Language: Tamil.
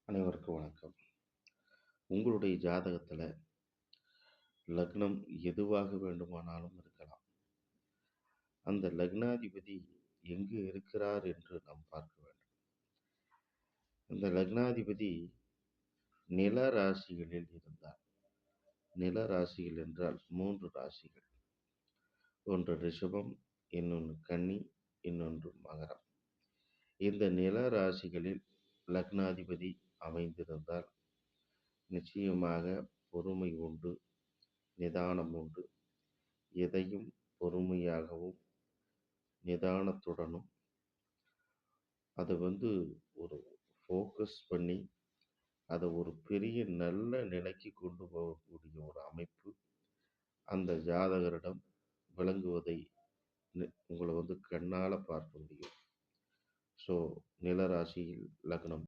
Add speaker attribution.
Speaker 1: அனைவருக்கும் வணக்கம். உங்களுடைய ஜாதகத்துல லக்னம் எதுவாக வேண்டுமானாலும் இருக்கலாம். அந்த லக்னாதிபதி எங்கு இருக்கிறார் என்று நாம் பார்க்க வேண்டும். அந்த லக்னாதிபதி நில ராசிகளில் இருந்தார். நில ராசிகள் என்றால் 3 ராசிகள். ஒன்று ரிஷபம், இன்னொன்று கன்னி, இன்னொன்று மகரம். இந்த நில ராசிகளில் லக்னாதிபதி அமைந்திருந்தால் நிச்சயமாக பொறுமை உண்டு, நிதானம் உண்டு. எதையும் பொறுமையாகவும் நிதானத்துடனும் அதை ஒரு ஃபோக்கஸ் பண்ணி அதை ஒரு பெரிய நல்ல நிலைக்கு கொண்டு போகக்கூடிய ஒரு அமைப்பு அந்த ஜாதகரிடம் விளங்குவதை உங்களை கண்ணால் பார்க்க முடியும். ஸோ நிலராசியில் லக்னம்